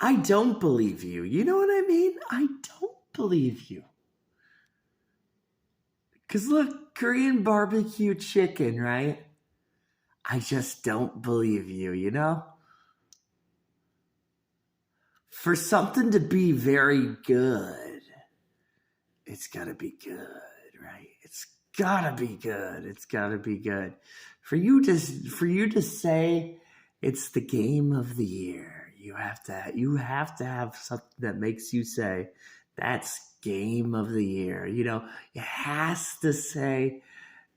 I don't believe you. You know what I mean? I don't believe you. Because look, Korean barbecue chicken, right? I just don't believe you, you know? For something to be very good, it's gotta be good, right? It's gotta be good. It's gotta be good. For you to say it's the game of the year, you have to have something that makes you say that's game of the year. It has to say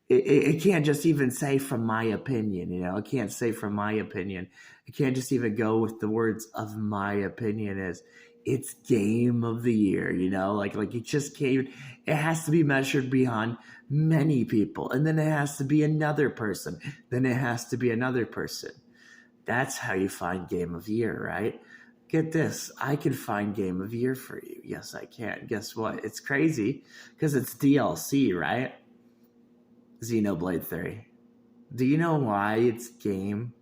it can't just even say from my opinion, it can't say from my opinion. It can't just even go with the words of my opinion as it's game of the year, like it just can't. It has to be measured beyond many people, and then it has to be another person, then it has to be another person. That's how you find game of year, right? Get this, I can find game of year for you. Yes, I can. Guess what? It's crazy because it's DLC, right? Xenoblade 3. Do you know why it's game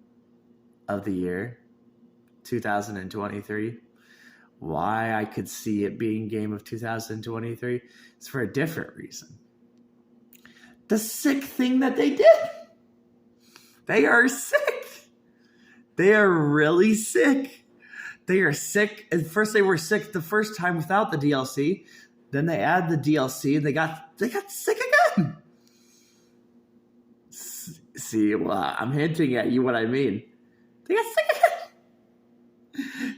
of the year 2023? Why I could see it being game of 2023? It's for a different reason. The sick thing that they did. They are sick. They are really sick. They are sick. At first they were sick the first time without the DLC. Then they add the DLC and they got sick again. See, well, I'm hinting at you what I mean. They got sick again.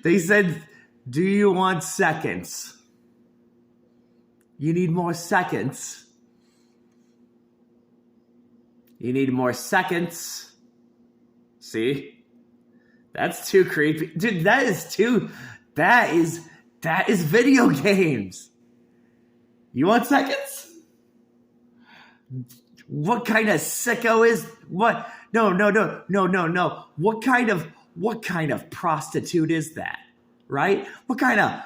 They said, do you want seconds? You need more seconds. You need more seconds. See? That's too creepy. Dude, that is video games. You want seconds? What kind of sicko is what? No. What kind of prostitute is that? Right? What kind of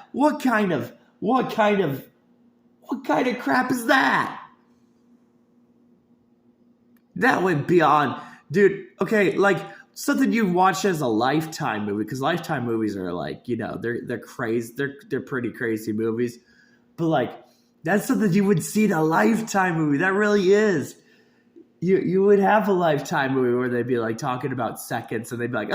crap is that? That went beyond, dude. Okay, like something you watch as a Lifetime movie, because Lifetime movies are like, they're crazy. They're pretty crazy movies, but like that's something you would see in a Lifetime movie. That really is. You would have a Lifetime movie where they'd be like talking about seconds, and they'd be like,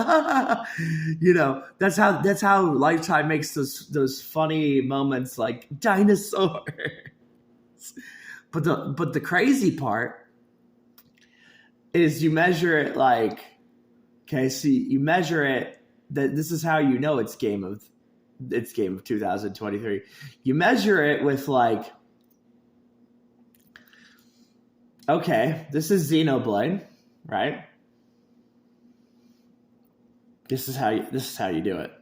that's how Lifetime makes those funny moments like dinosaurs. But the crazy part is you measure it like, okay, see, you measure it that this is how you know it's game of 2023. You measure it with like, okay, this is Xenoblade, right? This is how you do it.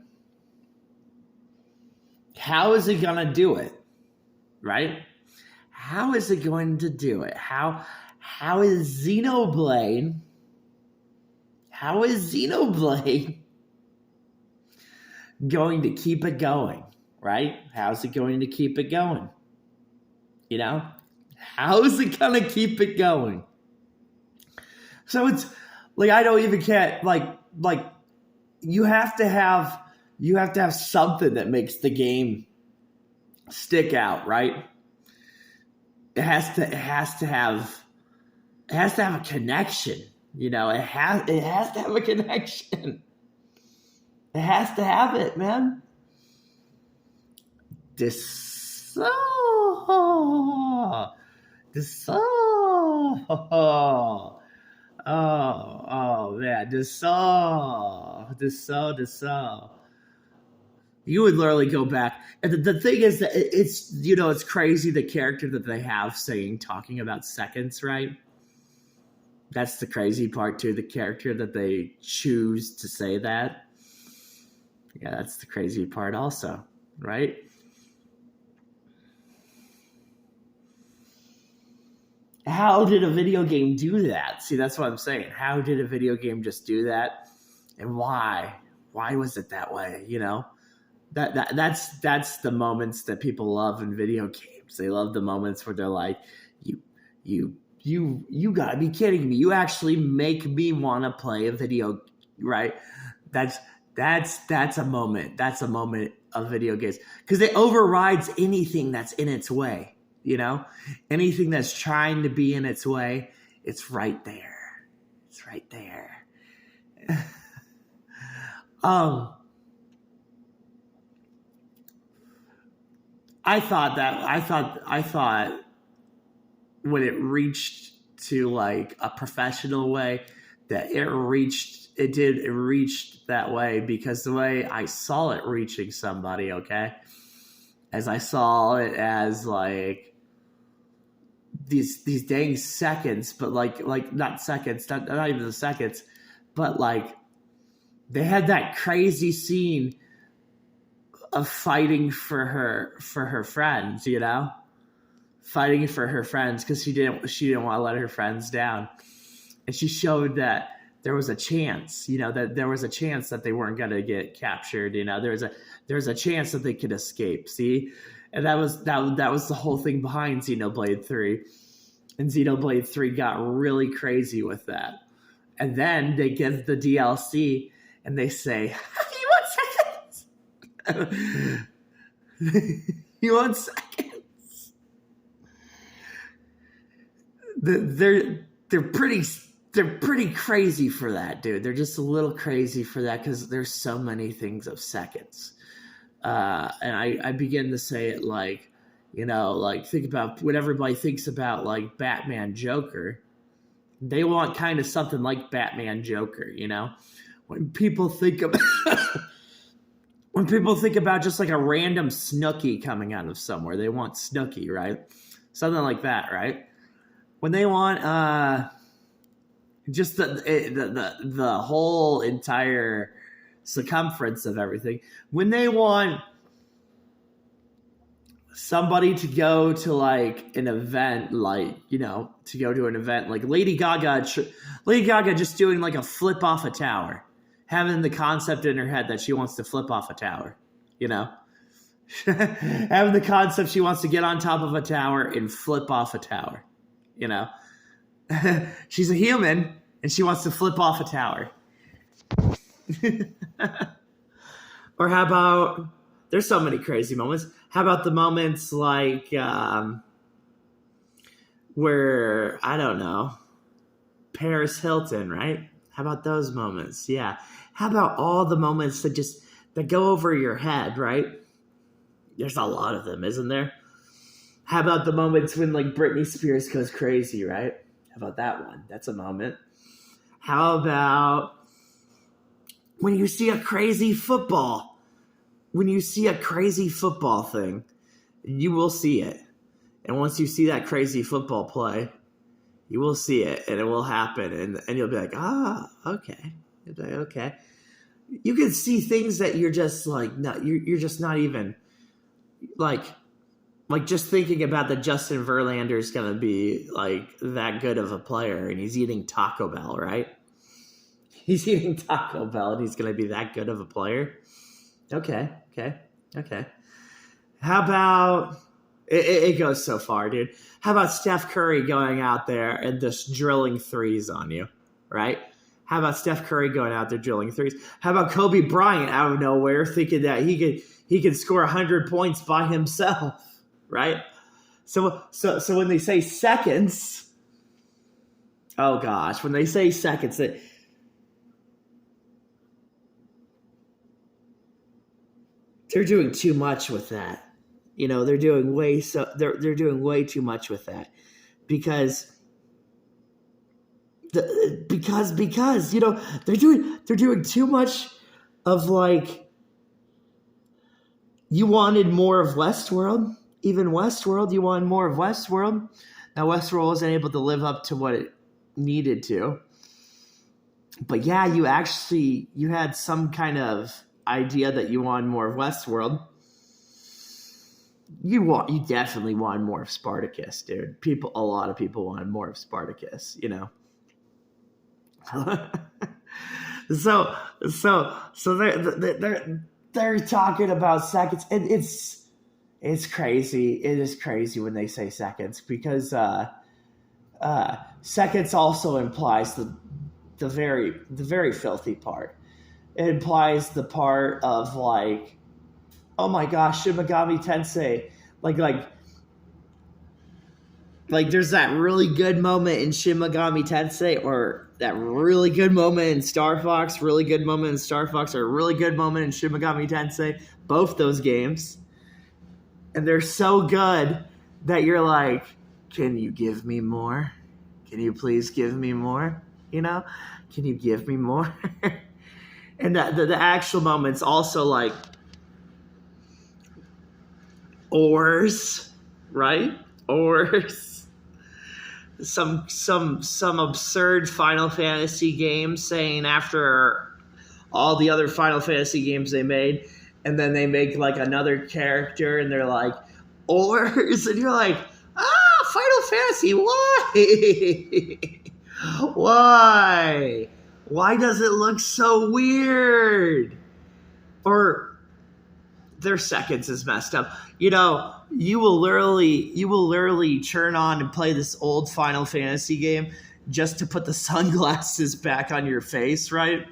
How is it gonna do it? Right? How is it going to do it? How is Xenoblade? How is Xenoblade going to keep it going? Right? How's it going to keep it going? How is it gonna keep it going? So it's like I don't even care. Like you have to have something that makes the game stick out, right? It has to have a connection. It has to have a connection. It has to have it, man. Oh man, you would literally go back, and the thing is that it's crazy the character that they have talking about seconds, right? That's the crazy part too, the character that they choose to say that. Yeah, that's the crazy part also, right? How did a video game do that? See, that's what I'm saying. How did a video game just do that? And why? Why was it that way? That's the moments that people love in video games. They love the moments where they're like, you gotta be kidding me. You actually make me want to play a video, right? That's a moment. That's a moment of video games because it overrides anything that's in its way. You know, anything that's trying to be in its way, it's right there. It's right there. um, I thought when it reached to like a professional way that it reached that way because the way I saw it reaching somebody, okay, as I saw it as like these dang seconds, but like not seconds, not even the seconds, but like they had that crazy scene of fighting for her friends, you know, fighting for her friends because she didn't want to let her friends down, and she showed that there was a chance, you know, that there was a chance that they weren't going to get captured, you know, there was a chance that they could escape. See, and that was the whole thing behind Xenoblade 3, and Xenoblade 3 got really crazy with that, and then they give the DLC and they say, "You want seconds? You want seconds?" They're pretty crazy for that, dude. They're just a little crazy for that because there's so many things of seconds. And I begin to say it like, you know, like think about when everybody thinks about like Batman Joker, they want kind of something like Batman Joker, you know? When people think about just like a random Snooki coming out of somewhere, they want Snooki, right? Something like that, right? When they want just the whole entire circumference of everything, when they want somebody to go to like an event, like, you know, to go to an event like Lady Gaga just doing like a flip off a tower, having the concept in her head that she wants to flip off a tower, you know, having the concept she wants to get on top of a tower and flip off a tower, you know. She's a human and she wants to flip off a tower. Or how about, there's so many crazy moments. How about the moments like where, I don't know, Paris Hilton, right? How about those moments? Yeah. How about all the moments that go over your head, right? There's a lot of them, isn't there? How about the moments when like Britney Spears goes crazy, right? How about that one? That's a moment. How about when you see a crazy football? When you see a crazy football thing, you will see it. And once you see that crazy football play, you will see it and it will happen. And you'll be like, okay. You'll be like, okay. You can see things that you're just like, you're just not even like just thinking about that Justin Verlander's going to be like that good of a player and he's eating Taco Bell, right? He's eating Taco Bell and he's going to be that good of a player. Okay. How about, it goes so far, dude. How about Steph Curry going out there and just drilling threes on you, right? How about Steph Curry going out there drilling threes? How about Kobe Bryant out of nowhere thinking that he could score 100 points by himself, right? So when they say seconds, oh gosh, when they say seconds, that they're doing too much with that. You know, they're doing way too much with that because you know, they're doing too much of like, you wanted more of Westworld, even Westworld, you wanted more of Westworld. Now Westworld wasn't able to live up to what it needed to. But yeah, you had some kind of idea that you wanted more of Westworld. You definitely wanted more of Spartacus, dude. A lot of people wanted more of Spartacus, you know. so they're talking about seconds, and it's crazy. It is crazy when they say seconds because seconds also implies the very filthy part. it implies the part of like, oh my gosh, Shin Megami Tensei, like there's that really good moment in Shin Megami Tensei, or that really good moment in Star Fox, really good moment in Star Fox, or a really good moment in Shin Megami Tensei, both those games. And they're so good that you're like, can you give me more? Can you please give me more? You know? Can you give me more? And the actual moments also like ores, right? Ores. Some absurd Final Fantasy game saying after all the other Final Fantasy games they made, and then they make like another character and they're like, ores, and you're like, Final Fantasy, why? Why? Why does it look so weird? Or their seconds is messed up. You know, you will literally turn on and play this old Final Fantasy game just to put the sunglasses back on your face, right?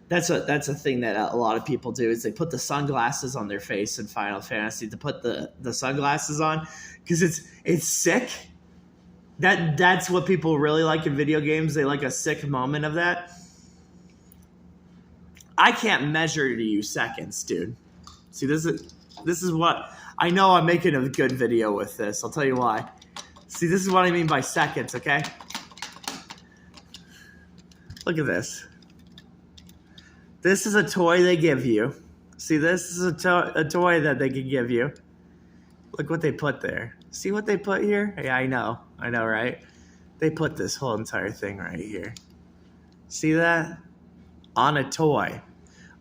That's a thing that a lot of people do, is they put the sunglasses on their face in Final Fantasy to put the sunglasses on because it's sick. That's what people really like in video games. They like a sick moment of that. I can't measure to you seconds, dude. See, this is what I know. I'm making a good video with this. I'll tell you why. See, this is what I mean by seconds, okay? Look at this. This is a toy they give you. See, this is a toy that they can give you. Look what they put there. See what they put here? Yeah, I know, right? They put this whole entire thing right here. See that? On a toy.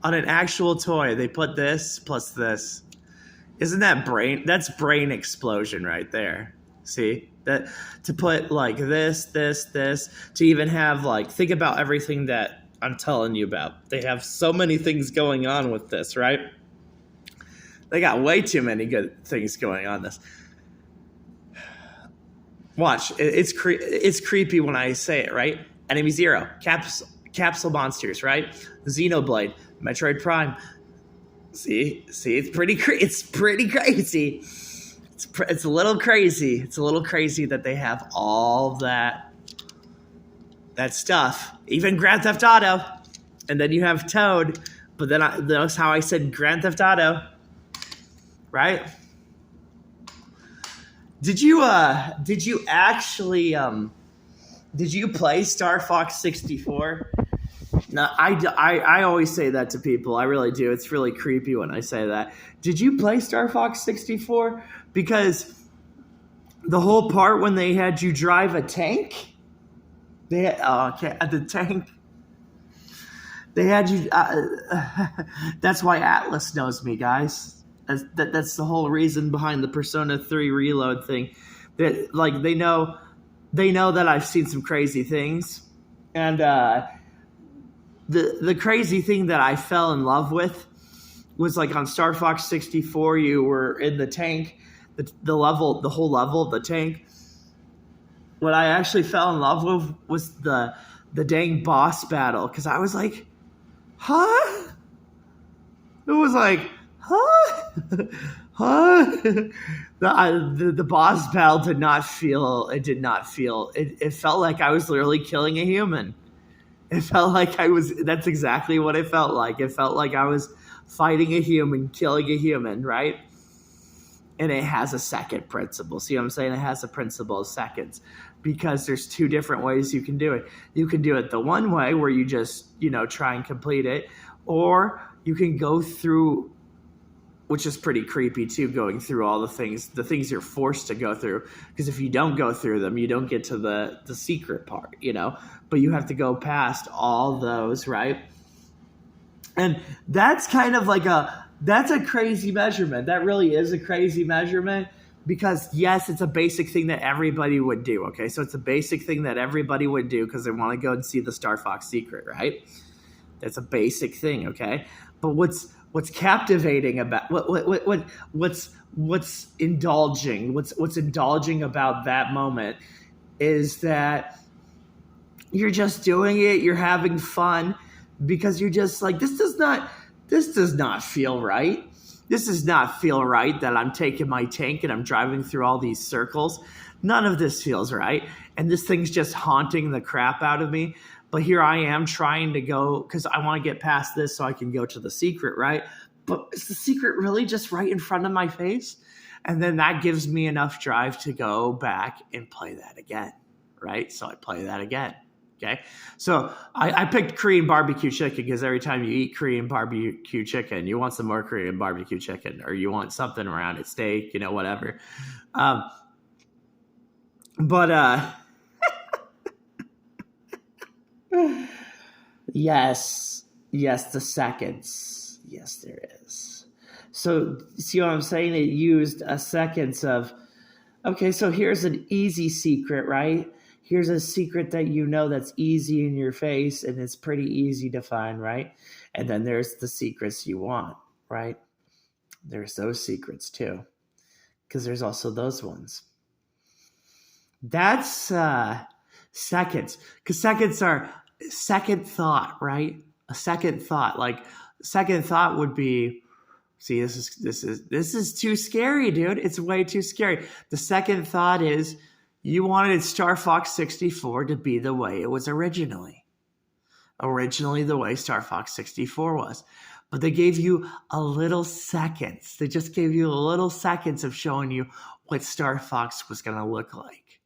On an actual toy, they put this plus this. Isn't that brain? That's brain explosion right there. See? That to put like this, to even have like, think about everything that I'm telling you about. They have so many things going on with this, right? They got way too many good things going on this. Watch. It's creepy when I say it, right? Enemy Zero. Capsule monsters, right? Xenoblade. Metroid Prime. See, it's pretty crazy. It's a little crazy. It's a little crazy that they have all that stuff. Even Grand Theft Auto, and then you have Toad. But then that's how I said Grand Theft Auto, right? Did you actually did you play Star Fox 64? No, I always say that to people. I really do. It's really creepy when I say that. Did you play Star Fox 64? Because the whole part when they had you drive a tank, the tank. They had you. That's why Atlas knows me, guys. That's the whole reason behind the Persona 3 Reload thing. That like they know that I've seen some crazy things, and the crazy thing that I fell in love with was like on Star Fox 64, you were in the tank, the whole level of the tank. What I actually fell in love with was the dang boss battle, because I was like, huh? It was like, huh? Huh? The boss battle did not feel. It felt like I was literally killing a human. It felt like that's exactly what it felt like. It felt like I was fighting a human, killing a human, right? And it has a second principle. See what I'm saying? It has a principle of seconds, because there's two different ways you can do it. You can do it the one way where you just, try and complete it, or you can go through, which is pretty creepy too, going through all the things you're forced to go through. Because if you don't go through them, you don't get to the secret part, but you have to go past all those, right? And that's kind of like that's a crazy measurement. That really is a crazy measurement, because yes, it's a basic thing that everybody would do. Okay. So it's a basic thing that everybody would do because they want to go and see the Star Fox secret, right? That's a basic thing. Okay. But what's captivating about what's indulging about that moment is that you're just doing it, you're having fun, because you're just like, this does not feel right. This does not feel right that I'm taking my tank and I'm driving through all these circles. None of this feels right. And this thing's just haunting the crap out of me. But here I am trying to go because I want to get past this so I can go to the secret, right? But is the secret really just right in front of my face? And then that gives me enough drive to go back and play that again, right? So I play that again. Okay. So I picked Korean barbecue chicken because every time you eat Korean barbecue chicken, you want some more Korean barbecue chicken, or you want something around it, steak, whatever. But yes, the seconds. Yes, there is. So see what I'm saying? It used a seconds of, okay, so here's an easy secret, right? Here's a secret that that's easy in your face and it's pretty easy to find, right? And then there's the secrets you want, right? There's those secrets too, because there's also those ones. That's seconds, because seconds are second thought, right? A second thought, like second thought would be, see, this is too scary, dude. It's way too scary. The second thought is, you wanted Star Fox 64 to be the way it was originally. Originally, the way Star Fox 64 was. But they gave you a little seconds. They just gave you a little seconds of showing you what Star Fox was going to look like.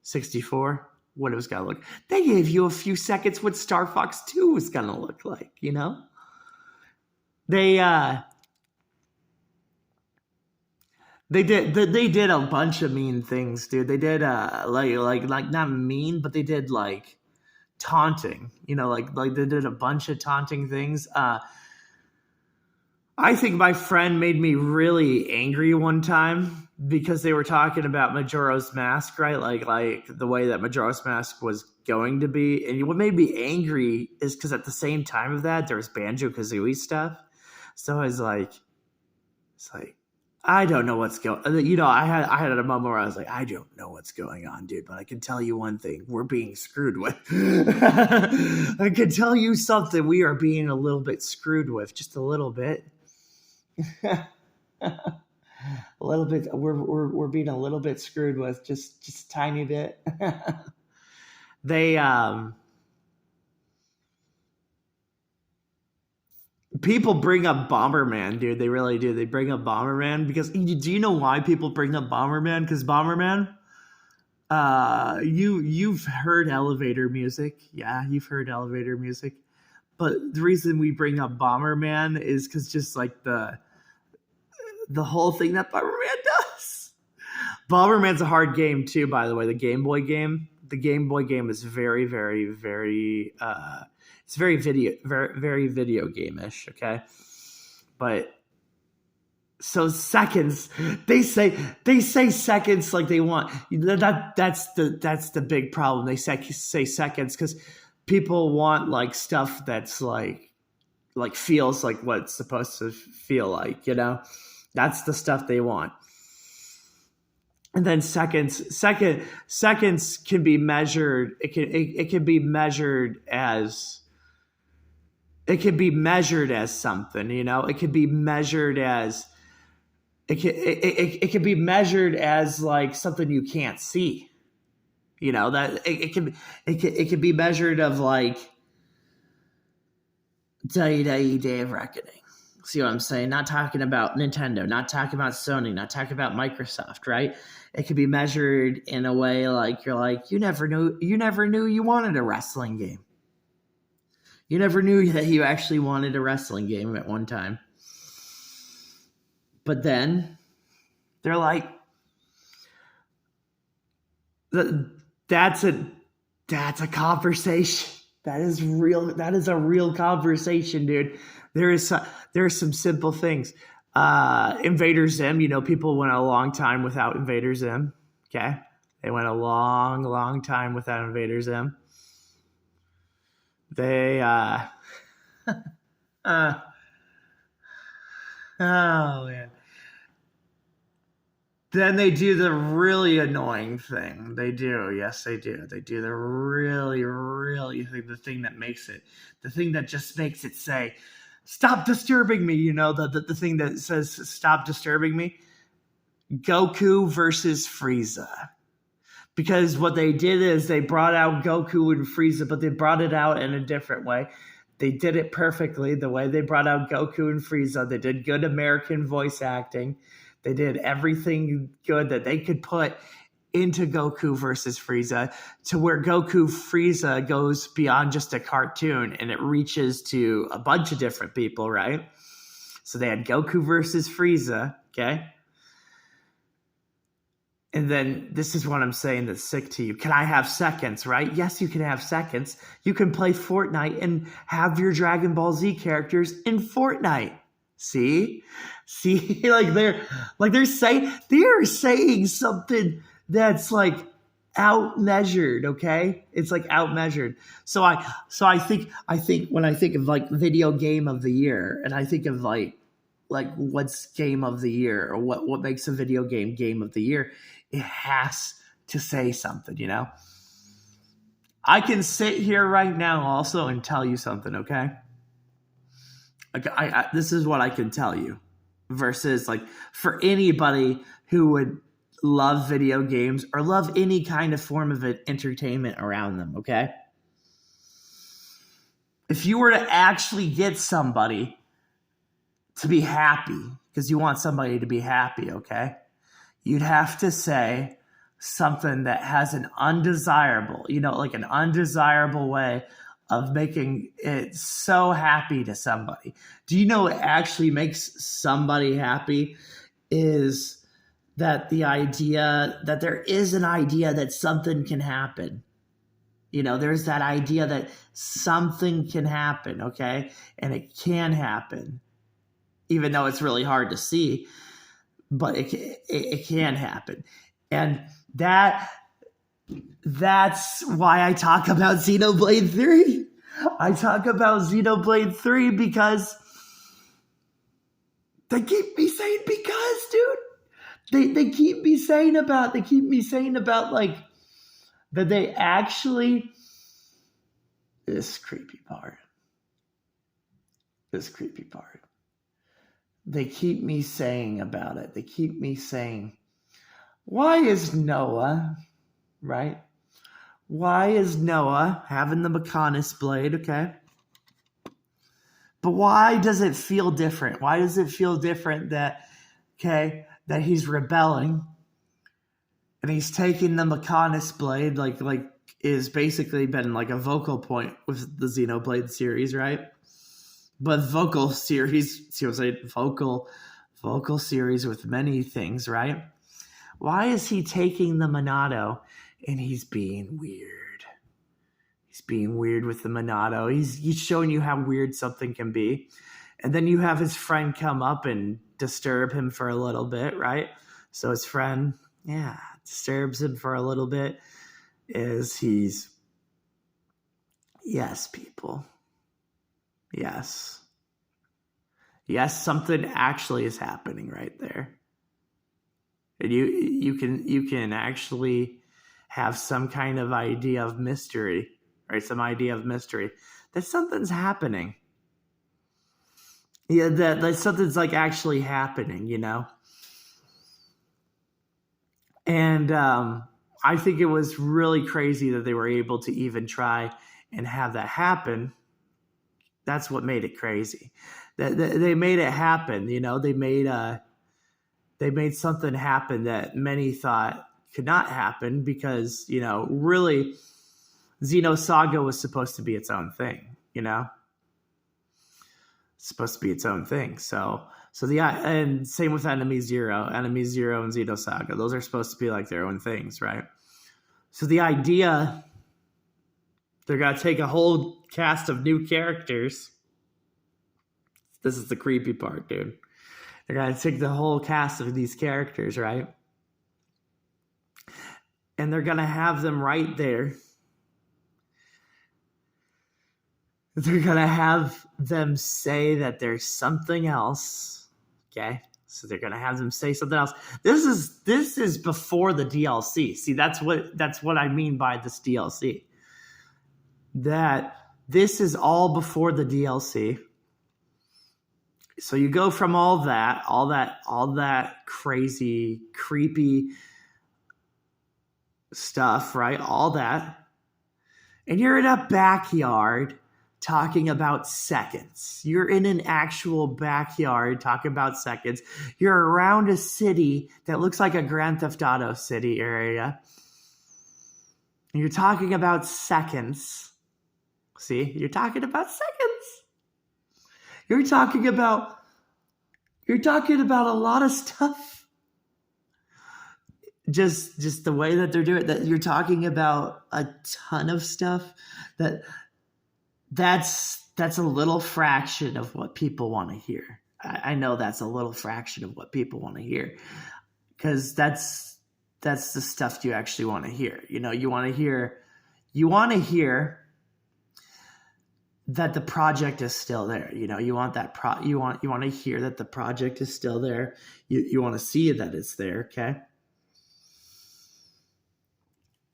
64, what it was going to look. They gave you a few seconds what Star Fox 2 was going to look like, They did a bunch of mean things, dude. They did like not mean, but they did like taunting. Like they did a bunch of taunting things. I think my friend made me really angry one time because they were talking about Majora's Mask, right? Like the way that Majora's Mask was going to be. And what made me angry is because at the same time of that, there was Banjo-Kazooie stuff. So I was like, I don't know what's going on. I had a moment where I was like, I don't know what's going on, dude, but I can tell you one thing. We're being screwed with. I can tell you something. We are being a little bit screwed with, just a little bit. A little bit. We're being a little bit screwed with, just a tiny bit. People bring up Bomberman, dude. They really do. They bring up Bomberman because, do you know why people bring up Bomberman? Because Bomberman, you've heard elevator music. Yeah, you've heard elevator music. But the reason we bring up Bomberman is because just like the whole thing that Bomberman does. Bomberman's a hard game too, by the way. The Game Boy game. The Game Boy game is very, very, very it's very video game-ish, okay? But so seconds, they say seconds like they want. That's the big problem. They say seconds because people want like stuff that's like feels like what it's supposed to feel like, That's the stuff they want. And then seconds can be measured. It can be measured as. It can be measured as something, It can be measured as. It can be measured as like something you can't see, That it can be measured of like day of reckoning. See what I'm saying? Not talking about Nintendo, not talking about Sony, not talking about Microsoft, right? It can be measured in a way like you're like, you never knew you wanted a wrestling game. You never knew that you actually wanted a wrestling game at one time. But then they're like, that's a conversation. That is real. That is a real conversation, dude. There are some simple things. Invader Zim, people went a long time without Invader Zim. Okay. They went a long, long time without Invader Zim. They, oh man. Then they do the really annoying thing. They do. Yes, they do. They do the really, really thing, the thing that makes it, the thing that just makes it say, stop disturbing me. You know, the thing that says, stop disturbing me. Goku versus Frieza. Because what they did is they brought out Goku and Frieza, but they brought it out in a different way. They did it perfectly. The way they brought out Goku and Frieza, they did good American voice acting. They did everything good that they could put into Goku versus Frieza, to where Goku Frieza goes beyond just a cartoon and it reaches to a bunch of different people, right? So they had Goku versus Frieza, okay? And then this is what I'm saying that's sick to you. Can I have seconds, right? Yes, you can have seconds. You can play Fortnite and have your Dragon Ball Z characters in Fortnite. See, like they're saying something that's like outmeasured. Okay, it's like outmeasured. So I think when I think of like video game of the year, and I think of like what's game of the year, or what makes a video game of the year, it has to say something. You know, I can sit here right now also and tell you something. Okay. This is what I can tell you, versus like for anybody who would love video games or love any kind of form of entertainment around them, okay? If you were to actually get somebody to be happy, because you want somebody to be happy, okay, you'd have to say something that has an undesirable, like an undesirable way of making it so happy to somebody. Do you know what actually makes somebody happy is that the idea that there is an idea that something can happen. There's that idea that something can happen, okay? And it can happen, even though it's really hard to see, but it can happen. And that's why I talk about Xenoblade 3. I talk about Xenoblade 3 because they keep me saying dude. They keep me saying about like that they actually this creepy part. They keep me saying about it. They keep me saying, why is Noah, right? Why is Noah having the Mechonis blade, okay? But why does it feel different? Why does it feel different that he's rebelling and he's taking the Mechonis blade, like is basically been like a vocal point with the Xenoblade series, right? But vocal series with many things, right? Why is he taking the Monado and he's being weird? He's being weird with the Monado. He's showing you how weird something can be. And then you have his friend come up and disturb him for a little bit, right? So his friend, disturbs him for a little bit. Yes, people. Yes, something actually is happening right there. And you can actually have some kind of idea of mystery, right? Some idea of mystery that something's happening. Yeah, that something's like actually happening, And I think it was really crazy that they were able to even try and have that happen. That's what made it crazy. They made it happen. They made something happen that many thought could not happen because, really Xenosaga was supposed to be its own thing, It's supposed to be its own thing. So and same with Enemy Zero and Xenosaga. Those are supposed to be like their own things, right? So the idea, they're going to take a whole cast of new characters. This is the creepy part, dude. They're going to take the whole cast of these characters, right? And they're going to have them right there. They're going to have them say that there's something else, okay? So they're gonna have them say something else. This is before the DLC. See, that's what I mean by this DLC. That this is all before the DLC. So you go from all that crazy, creepy stuff, right? All that. And you're in a backyard talking about seconds. You're in an actual backyard talking about seconds. You're around a city that looks like a Grand Theft Auto city area. And you're talking about seconds. See, you're talking about seconds. You're talking about a lot of stuff. Just the way that they're doing it, that you're talking about a ton of stuff that's a little fraction of what people want to hear. I know that's a little fraction of what people want to hear, because that's the stuff you actually want to hear. You want to hear that the project is still there. You want that you want to hear that the project is still there. You want to see that it's there. Okay.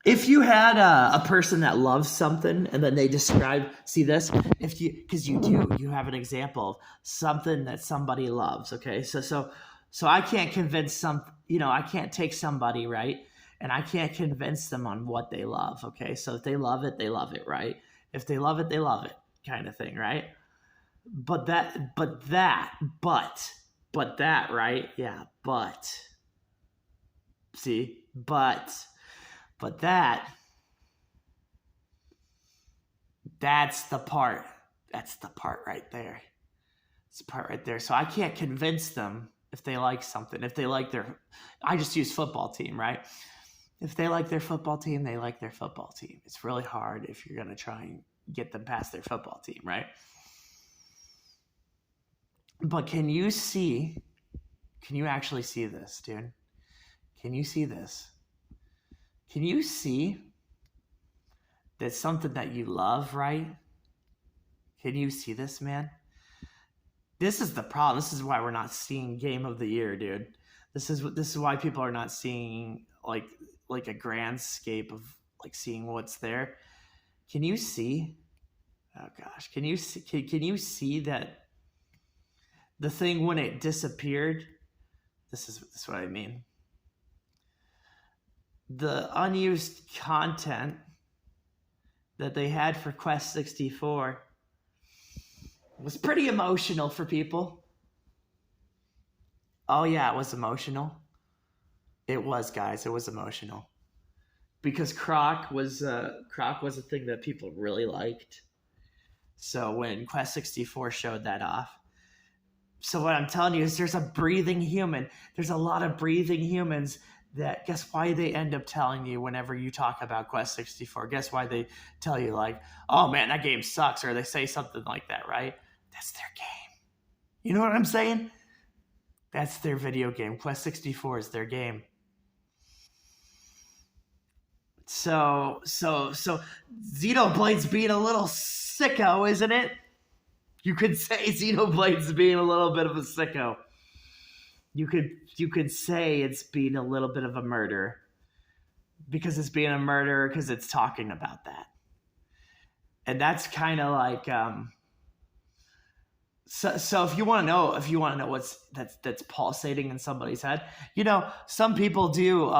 If you had a person that loves something and then they describe, because you have an example of something that somebody loves. Okay. So I can't convince I can't take somebody, right? And I can't convince them on what they love. Okay. So if they love it, right? If they love it, they love it, kind of thing, right? But that, right? Yeah. But that's the part. That's the part right there. It's the part right there. So I can't convince them if they like something. If they like I just use football team, right? If they like their football team, they like their football team. It's really hard if you're going to try and get them past their football team, right? But can you actually see this, dude? Can you see this? Can you see that something that you love, right? Can you see this, man? This is the problem. This is why we're not seeing Game of the Year, dude. This is why people are not seeing like a grandscape of like seeing what's there. Can you see? Oh gosh, can you see that the thing when it disappeared? This is what I mean. The unused content that they had for Quest 64 was pretty emotional for people. Oh yeah, it was emotional. It was, guys. It was emotional because Croc was a thing that people really liked. So when Quest 64 showed that off, so what I'm telling you is there's a breathing human. There's a lot of breathing humans that, guess why they end up telling you whenever you talk about Quest 64? Guess why they tell you like, oh man, that game sucks, or they say something like that, right? That's their game. You know what I'm saying? That's their video game. Quest 64 is their game. So Xenoblade's being a little sicko, isn't it? You could say Xenoblade's being a little bit of a sicko. You could say it's being a little bit of a murderer because it's being a murderer because it's talking about that. And that's kind of like so if you want to know what's that's pulsating in somebody's head, some people do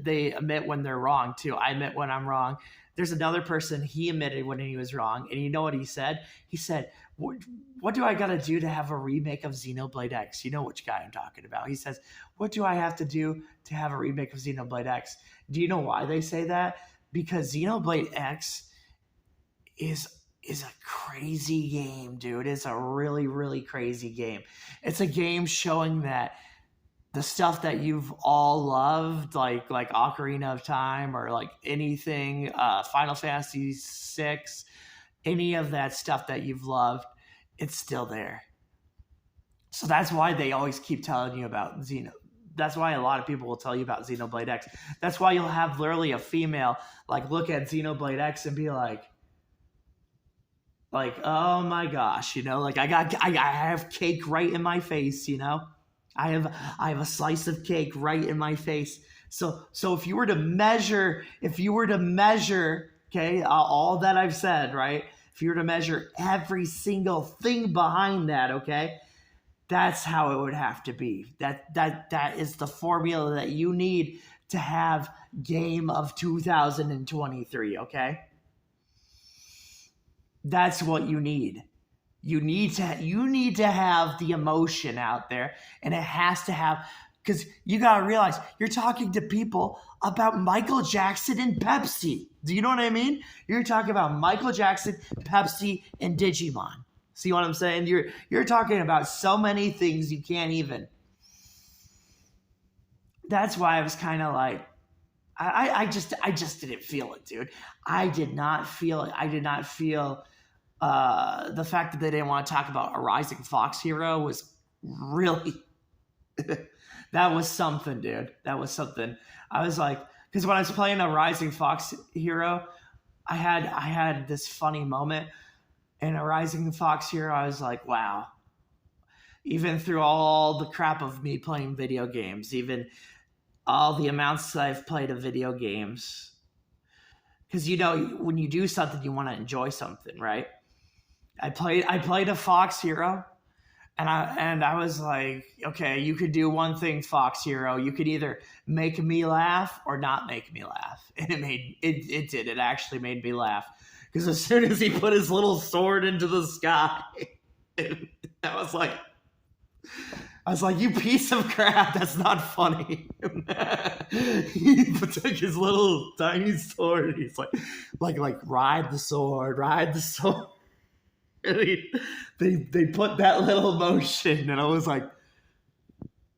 they admit when they're wrong too. I admit when I'm wrong. There's another person, he admitted when he was wrong, and you know what he said? He said, what do I got to do to have a remake of Xenoblade X? You know which guy I'm talking about. He says, what do I have to do to have a remake of Xenoblade X? Do you know why they say that? Because Xenoblade X is a crazy game, dude. It's a really, really crazy game. It's a game showing that the stuff that you've all loved, like Ocarina of Time or like anything, Final Fantasy VI, any of that stuff that you've loved, it's still there. So that's why they always keep telling you about That's why a lot of people will tell you about Xenoblade X. That's why you'll have literally a female like look at Xenoblade X and be like, oh my gosh, like I have cake right in my face, I have a slice of cake right in my face. So if you were to measure, okay, all that I've said, right? If you were to measure every single thing behind that, okay, that's how it would have to be. That is the formula that you need to have game of 2023, okay? That's what you need. You need to have the emotion out there, and it has to have, because you got to realize you're talking to people about Michael Jackson and Pepsi. Do you know what I mean? You're talking about Michael Jackson, Pepsi, and Digimon. See what I'm saying? You're talking about so many things you can't even. That's why I was kind of like, I just didn't feel it, dude. I did not feel it. I did not feel the fact that they didn't want to talk about a rising fox hero was really that was something, dude. That was something. I was like, because when I was playing a rising fox hero, I had this funny moment in a rising fox hero. I was like, wow. Even through all the crap of me playing video games, even all the amounts that I've played of video games, because when you do something, you want to enjoy something, right? I played a fox hero, and I was like, okay, you could do one thing, fox hero. You could either make me laugh or not make me laugh, and it did. It actually made me laugh, because as soon as he put his little sword into the sky, I was like, you piece of crap, that's not funny. He took his little tiny sword, and he's like ride the sword. And they put that little motion, and I was like,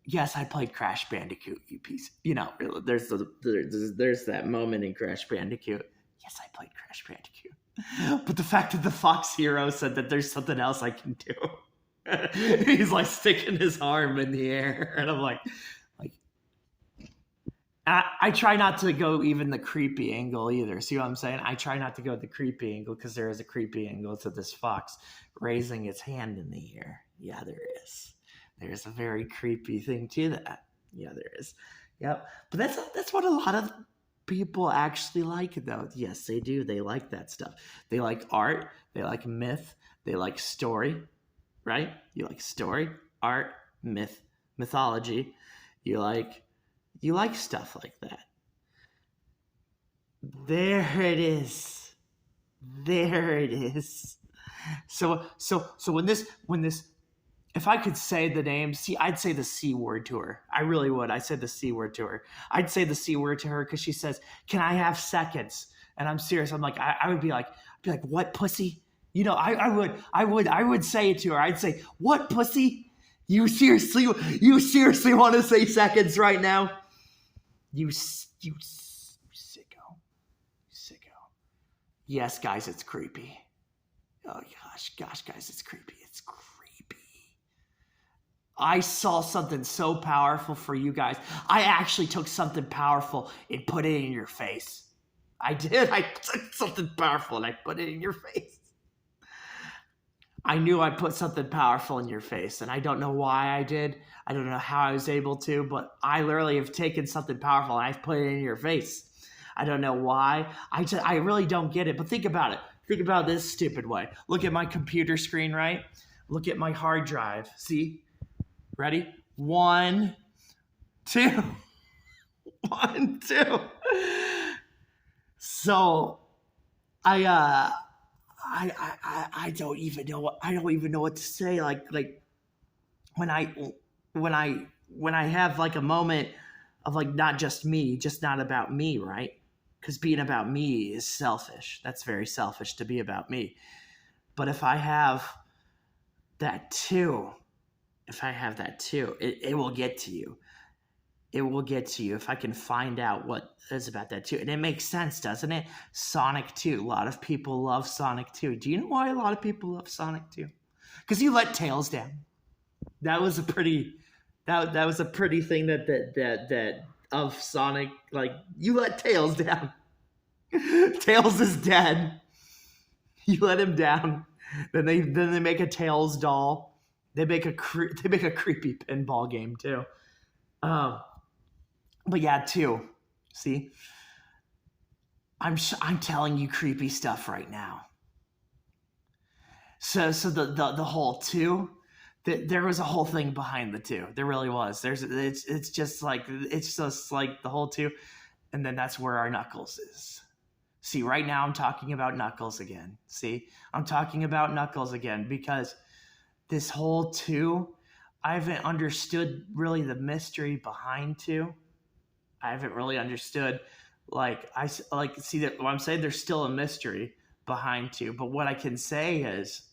yes, I played Crash Bandicoot, you piece. There's that moment in Crash Bandicoot. Yes, I played Crash Bandicoot. But the fact that the fox hero said that there's something else I can do. He's like sticking his arm in the air, and I'm like I try not to go even the creepy angle either. See what I'm saying? I try not to go the creepy angle, because there is a creepy angle to this fox raising its hand in the air. Yeah, there is. There's a very creepy thing to that. Yeah, there is. Yep. But that's what a lot of people actually like, though. Yes, they do. They like that stuff. They like art. They like myth. They like story. Right? You like story, art, mythology. You like stuff like that. There it is. So when this, if I could say the name, I'd say the C word to her. I really would. I said the C word to her. I'd say the C word to her, because she says, "Can I have seconds?" And I'm serious. I'm like, I would be like, "What, pussy?" I would say it to her. I'd say, "What, pussy? You seriously want to say seconds right now? You sicko. Yes, guys, it's creepy. Oh gosh, guys, it's creepy. It's creepy. I saw something so powerful for you guys. I actually took something powerful and put it in your face. I did. I took something powerful and I put it in your face. I knew I put something powerful in your face, and I don't know why I did. I don't know how I was able to, but I literally have taken something powerful and I've put it in your face. I don't know why. I really don't get it, but think about it. Think about this stupid way. Look at my computer screen, right? Look at my hard drive. See? Ready? 1, 2. 1, 2. So, I don't even know what to say. Like when I have like a moment of like not just me, just not about me, right? Because being about me is selfish. That's very selfish to be about me. But if I have that too, it will get to you. It will get to you if I can find out what is about that too. And it makes sense, doesn't it? Sonic 2. A lot of people love Sonic 2. Do you know why a lot of people love Sonic 2? Because you let Tails down. That was a pretty thing that of Sonic. Like, you let Tails down. Tails is dead. You let him down. Then they make a Tails doll. They make a creepy pinball game too. But yeah, 2. See, I'm telling you creepy stuff right now. So the whole 2, there was a whole thing behind the 2. There really was. It's just like the whole 2, and then that's where our Knuckles is. See, right now I'm talking about Knuckles again. See, I'm talking about Knuckles again because this whole 2, I haven't understood really the mystery behind 2. I haven't really understood. See that what I'm saying. There's still a mystery behind 2, but what I can say is